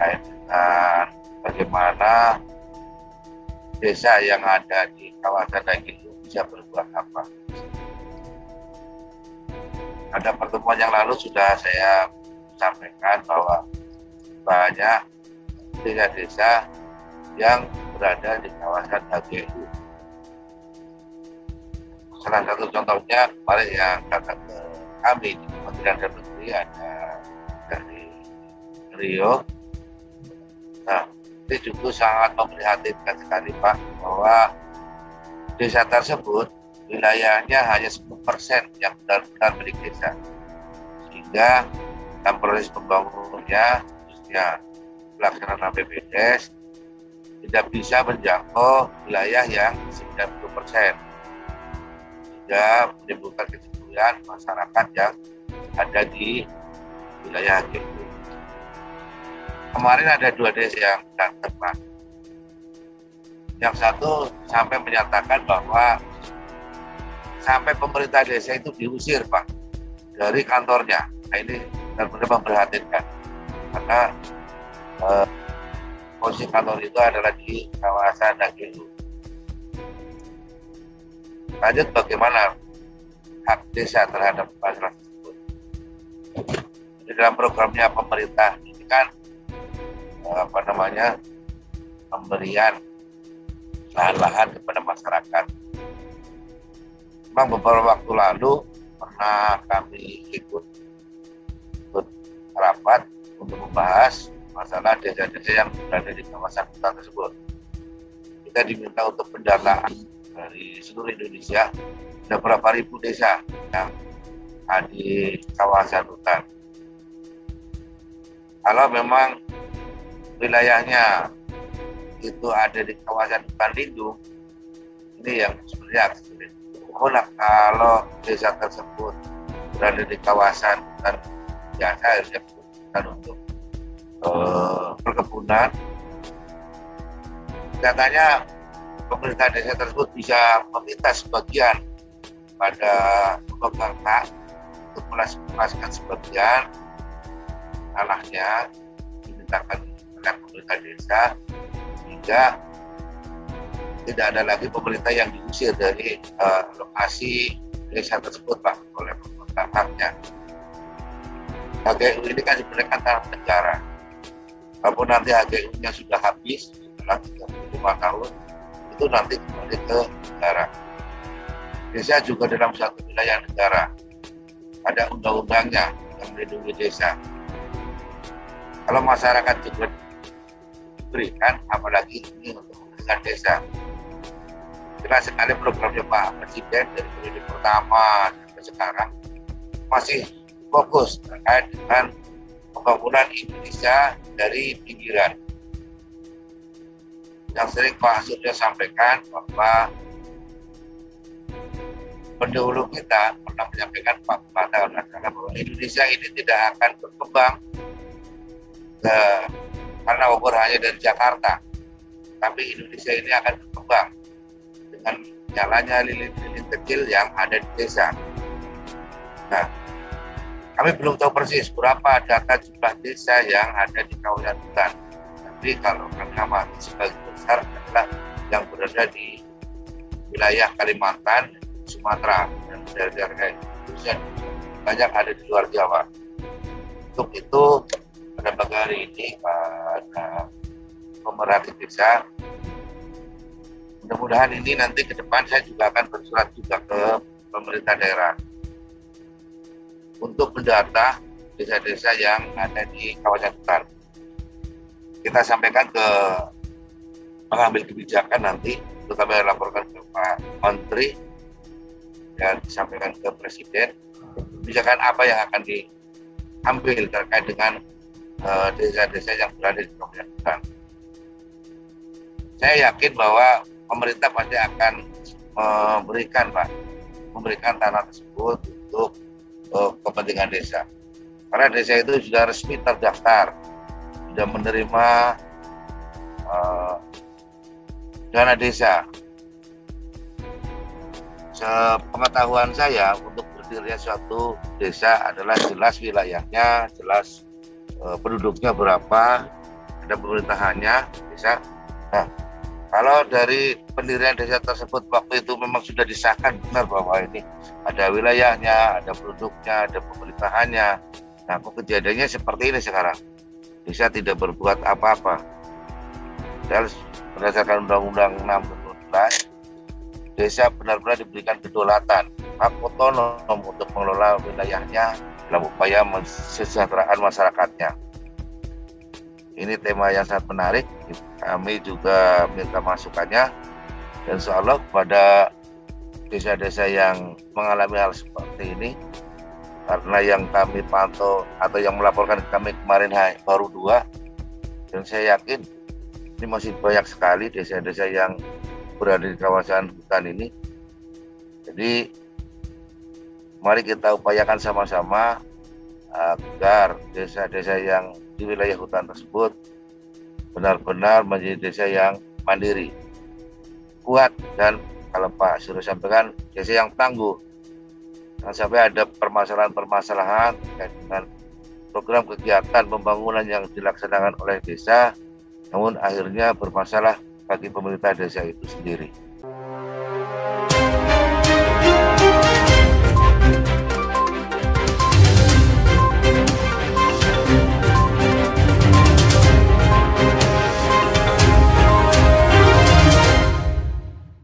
terkait dengan bagaimana desa yang ada di kawasan itu bisa berbuat apa. Pada pertemuan yang lalu sudah saya sampaikan bahwa banyak desa-desa yang berada di kawasan HGU. Salah satu contohnya kemarin yang datang ke kami di Kementerian Dalam Negeri ada dari Rio. Nah, ini juga sangat memprihatinkan sekali Pak, bahwa desa tersebut wilayahnya hanya 10% yang benar-benar milik desa, sehingga dalam proses pembangunannya khususnya pelaksanaan BPDS tidak bisa menjangkau wilayah yang 90%, sehingga menimbulkan kejenuhan masyarakat yang ada di wilayah itu. Kemarin ada 2 desa yang datang Pak. Yang satu sampai menyatakan bahwa sampai pemerintah desa itu diusir Pak dari kantornya. Nah, ini benar-benar memprihatinkan karena posisi kantor itu adalah di kawasan HGU. Lanjut, bagaimana hak desa terhadap masalah tersebut? Di dalam programnya pemerintah ini kan pemberian lahan-lahan kepada masyarakat. Memang beberapa waktu lalu pernah kami ikut rapat untuk membahas masalah desa-desa yang berada di kawasan hutan tersebut. Kita diminta untuk pendataan dari seluruh Indonesia, ada berapa ribu desa yang ada di kawasan hutan. Kalau memang wilayahnya itu ada di kawasan hutan lindung, ini yang sebenarnya sulit. Namun kalau desa tersebut berada di kawasan hutan biasa, harusnya bukan untuk perkebunan, katanya pemerintah desa tersebut bisa meminta sebagian pada pemegang hak untuk melepaskan sebagian tanahnya, dimintakan oleh pemerintah desa, sehingga tidak ada lagi pemerintah yang diusir dari lokasi desa tersebut Pak oleh pemerintah haknya. HGU ini kan sebenarnya kan tanah negara. Walaupun nanti HGU-nya sudah habis setelah 35 tahun, itu nanti kembali ke negara. Desa juga dalam satu wilayah negara. Ada undang-undangnya yang melindungi desa. Kalau masyarakat juga diberikan, apalagi ini untuk kepentingan desa. Jelas sekali programnya Pak Presiden dari periode pertama sampai sekarang masih fokus terkait dengan pembangunan Indonesia dari pinggiran. Yang sering Pak Surya sampaikan bahwa pendahulu kita pernah menyampaikan 40 tahun adalah bahwa Indonesia ini tidak akan berkembang karena ukur hanya dari Jakarta, tapi Indonesia ini akan berkembang dengan jalannya lilin-lilin kecil yang ada di desa. Nah, kami belum tahu persis berapa data jumlah desa yang ada di kawasan hutan. Tapi kalau kami amati sebagian besar adalah yang berada di wilayah Kalimantan, Sumatera, dan daerah-daerah Indonesia banyak ada di luar Jawa. Untuk itu, pada pagi hari ini pada pemerhati desa, mudah-mudahan ini nanti ke depan saya juga akan bersurat juga ke pemerintah daerah untuk mendata desa-desa yang ada di kawasan hutan. Kita sampaikan ke mengambil kebijakan nanti, untuk kami laporkan ke Pak Menteri dan disampaikan ke Presiden kebijakan apa yang akan diambil terkait dengan desa-desa yang berada di kawasan hutan. Saya yakin bahwa pemerintah pasti akan memberikan tanah tersebut untuk kepentingan desa. Karena desa itu sudah resmi terdaftar, sudah menerima dana desa. Sepengetahuan saya, untuk berdirinya suatu desa adalah jelas wilayahnya, jelas penduduknya berapa, ada pemerintahannya desa. Nah, kalau dari pendirian desa tersebut waktu itu memang sudah disahkan benar bahwa ini ada wilayahnya, ada penduduknya, ada pemerintahannya. Nah, kok kejadiannya seperti ini sekarang? Desa tidak berbuat apa-apa. Berdasarkan Undang-Undang 6 2012, desa benar-benar diberikan kedaulatan, hak otonom untuk mengelola wilayahnya dalam upaya kesejahteraan masyarakatnya. Ini tema yang sangat menarik. Kami juga minta masukannya, dan insya Allah pada desa-desa yang mengalami hal seperti ini, karena yang kami pantau atau yang melaporkan kami kemarin baru 2, dan saya yakin ini masih banyak sekali desa-desa yang berada di kawasan hutan ini. Jadi mari kita upayakan sama-sama agar desa-desa yang di wilayah hutan tersebut benar-benar menjadi desa yang mandiri, kuat, dan kalau Pak Suryo sampaikan, desa yang tangguh. Jangan sampai ada permasalahan-permasalahan terkait dengan program kegiatan pembangunan yang dilaksanakan oleh desa, namun akhirnya bermasalah bagi pemerintah desa itu sendiri.